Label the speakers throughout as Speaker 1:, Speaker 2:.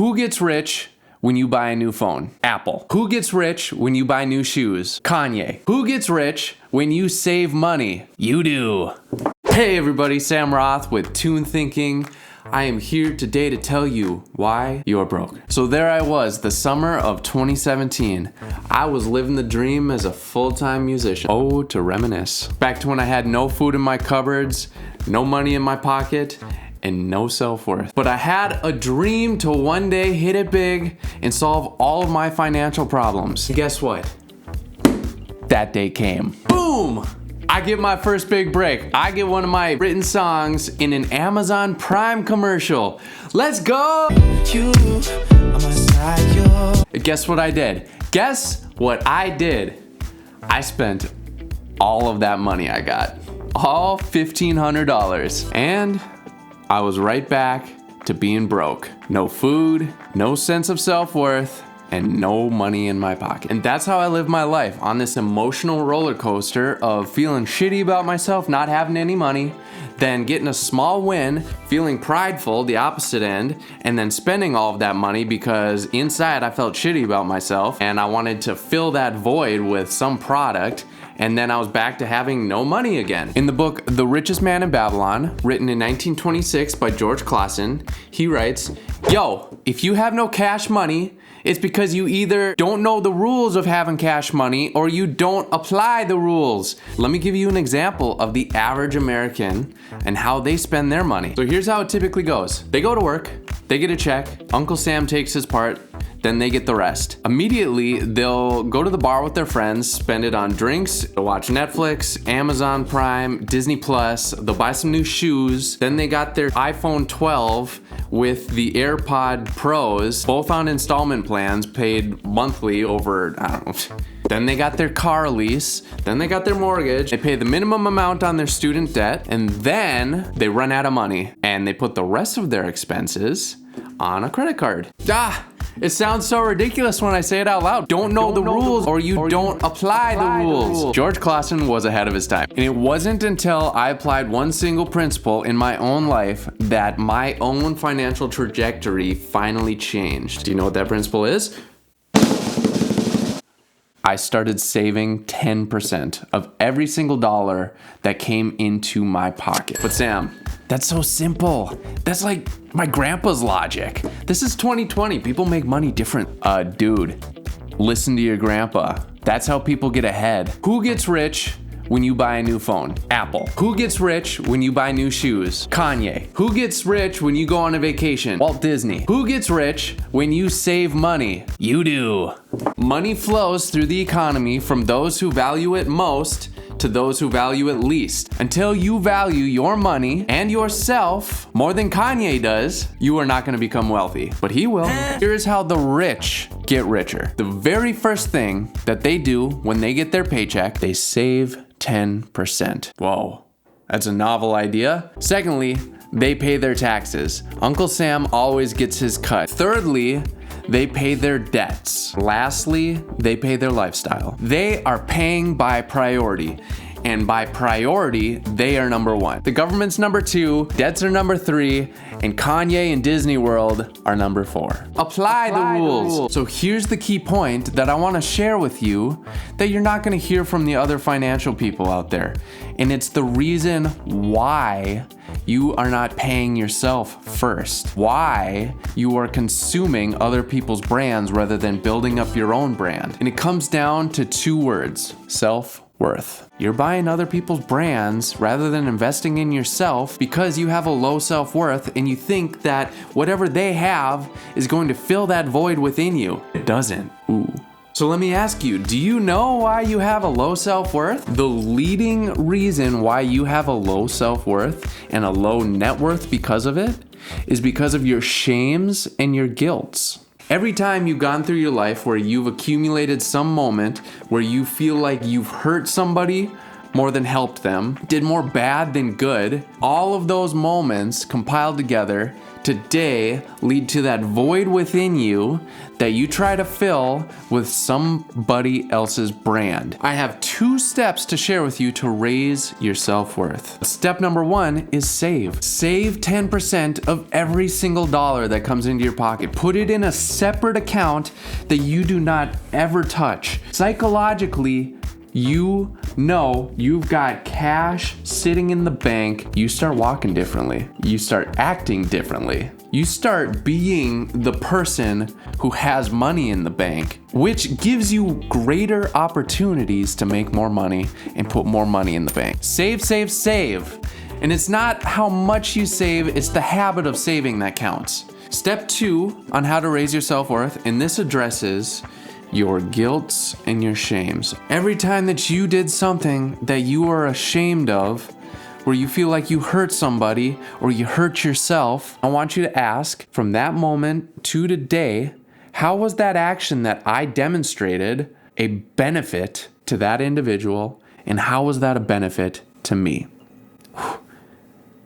Speaker 1: Who gets rich when you buy a new phone? Apple. Who gets rich when you buy new shoes? Kanye. Who gets rich when you save money? You do. Hey everybody, Sam Roth with Tune Thinking. I am here today to tell you why you're broke. So there I was, the summer of 2017. I was living the dream as a full-time musician. Oh, to reminisce. Back to when I had no food in my cupboards, no money in my pocket, and no self-worth. But I had a dream to one day hit it big and solve all of my financial problems. And guess what? That day came. Boom! I get my first big break. I get one of my written songs in an Amazon Prime commercial. Let's go! Guess what I did? Guess what I did? I spent all of that money I got. All $1,500. And I was right back to being broke. No food, no sense of self-worth, and no money in my pocket. And that's how I live my life, on this emotional roller coaster of feeling shitty about myself, not having any money, then getting a small win, feeling prideful, the opposite end, and then spending all of that money because inside I felt shitty about myself and I wanted to fill that void with some product. And then I was back to having no money again. In the book, The Richest Man in Babylon, written in 1926 by George Clason, he writes, "Yo, if you have no cash money, it's because you either don't know the rules of having cash money or you don't apply the rules." Let me give you an example of the average American and how they spend their money. So here's how it typically goes. They go to work, they get a check, Uncle Sam takes his part, then they get the rest. Immediately, they'll go to the bar with their friends, spend it on drinks, they'll watch Netflix, Amazon Prime, Disney Plus, they'll buy some new shoes, then they got their iPhone 12 with the AirPod Pros, both on installment plans, paid monthly over, I don't know. Then they got their car lease, then they got their mortgage, they pay the minimum amount on their student debt, and then they run out of money, and they put the rest of their expenses on a credit card. It sounds so ridiculous when I say it out loud. Don't know the rules or you don't apply the rules. George Clason was ahead of his time. And it wasn't until I applied one single principle in my own life that my own financial trajectory finally changed. Do you know what that principle is? I started saving 10% of every single dollar that came into my pocket. But Sam, that's so simple. That's like my grandpa's logic. This is 2020. People make money different. Dude, listen to your grandpa. That's how people get ahead. Who gets rich when you buy a new phone? Apple. Who gets rich when you buy new shoes? Kanye. Who gets rich when you go on a vacation? Walt Disney. Who gets rich when you save money? You do. Money flows through the economy from those who value it most to those who value it least. Until you value your money and yourself more than Kanye does, you are not going to become wealthy. But he will. Here's how the rich get richer. The very first thing that they do when they get their paycheck, they save 10%. Whoa, that's a novel idea. Secondly, they pay their taxes. Uncle Sam always gets his cut. Thirdly, they pay their debts. Lastly, they pay their lifestyle. They are paying by priority. And by priority, they are number one. The government's number two, debts are number three, and Kanye and Disney World are number four. Apply the rules. So here's the key point that I want to share with you that you're not going to hear from the other financial people out there. And it's the reason why you are not paying yourself first. Why you are consuming other people's brands rather than building up your own brand. And it comes down to two words: self-worth. You're buying other people's brands rather than investing in yourself because you have a low self-worth and you think that whatever they have is going to fill that void within you. It doesn't. Ooh. So let me ask you, do you know why you have a low self-worth? The leading reason why you have a low self-worth and a low net worth because of it is because of your shames and your guilts. Every time you've gone through your life where you've accumulated some moment where you feel like you've hurt somebody more than helped them, did more bad than good, all of those moments compiled together today lead to that void within you that you try to fill with somebody else's brand. I have 2 steps to share with you to raise your self-worth. Step number 1 is save. Save 10% of every single dollar that comes into your pocket. Put it in a separate account that you do not ever touch. Psychologically, you know you've got cash sitting in the bank. You start walking differently. You start acting differently. You start being the person who has money in the bank, which gives you greater opportunities to make more money and put more money in the bank. Save, save, save. And it's not how much you save, it's the habit of saving that counts. Step 2 on how to raise your self-worth, and this addresses your guilts and your shames. Every time that you did something that you are ashamed of, where you feel like you hurt somebody or you hurt yourself, I want you to ask, from that moment to today, how was that action that I demonstrated a benefit to that individual, and how was that a benefit to me?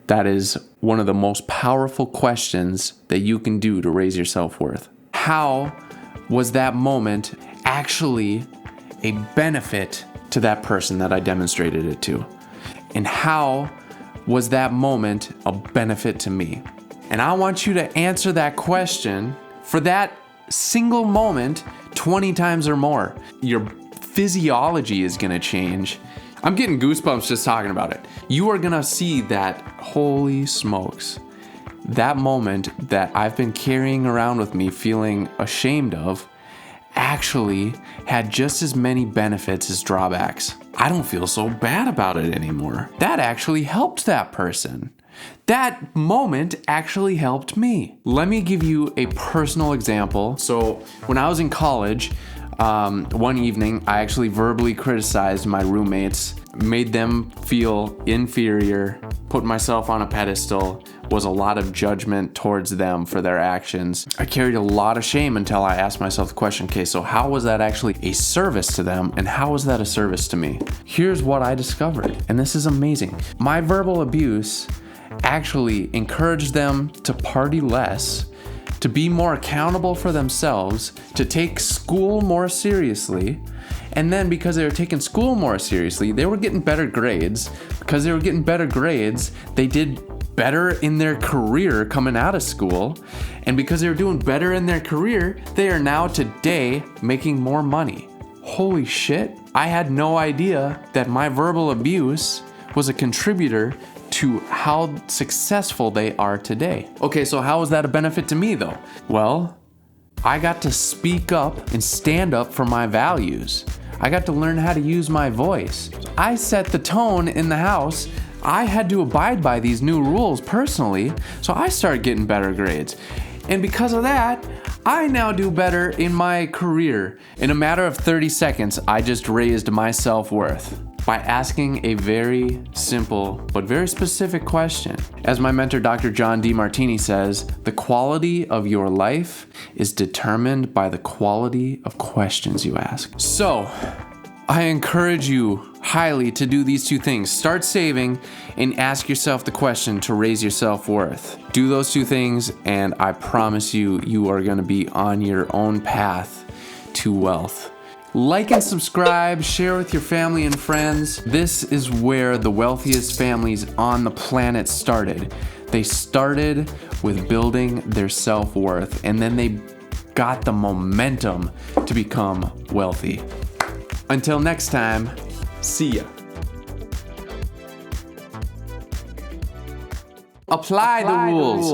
Speaker 1: That is one of the most powerful questions that you can do to raise your self-worth. How was that moment actually a benefit to that person that I demonstrated it to? And how was that moment a benefit to me? And I want you to answer that question for that single moment 20 times or more. Your physiology is gonna change. I'm getting goosebumps just talking about it. You are gonna see that, holy smokes, that moment that I've been carrying around with me feeling ashamed of actually had just as many benefits as drawbacks. I don't feel so bad about it anymore. That actually helped that person. That moment actually helped me. Let me give you a personal example. So when I was in college, one evening, I actually verbally criticized my roommates, made them feel inferior, put myself on a pedestal, was a lot of judgment towards them for their actions. I carried a lot of shame until I asked myself the question, okay, so how was that actually a service to them, and how was that a service to me? Here's what I discovered, and this is amazing. My verbal abuse actually encouraged them to party less, to be more accountable for themselves, to take school more seriously. And then because they were taking school more seriously, they were getting better grades. Because they were getting better grades, they did better in their career coming out of school. And because they were doing better in their career, they are now today making more money. Holy shit. I had no idea that my verbal abuse was a contributor to how successful they are today. Okay, so how is that a benefit to me though? Well, I got to speak up and stand up for my values. I got to learn how to use my voice. I set the tone in the house. I had to abide by these new rules personally, so I started getting better grades. And because of that, I now do better in my career. In a matter of 30 seconds, I just raised my self-worth by asking a very simple but very specific question. As my mentor, Dr. John Demartini says, the quality of your life is determined by the quality of questions you ask. So, I encourage you highly to do these 2 things. Start saving and ask yourself the question to raise your self-worth. Do those 2 things and I promise you, you are gonna be on your own path to wealth. Like and subscribe, share with your family and friends. This is where the wealthiest families on the planet started. They started with building their self-worth, and then they got the momentum to become wealthy. Until next time, see ya. Apply the rules.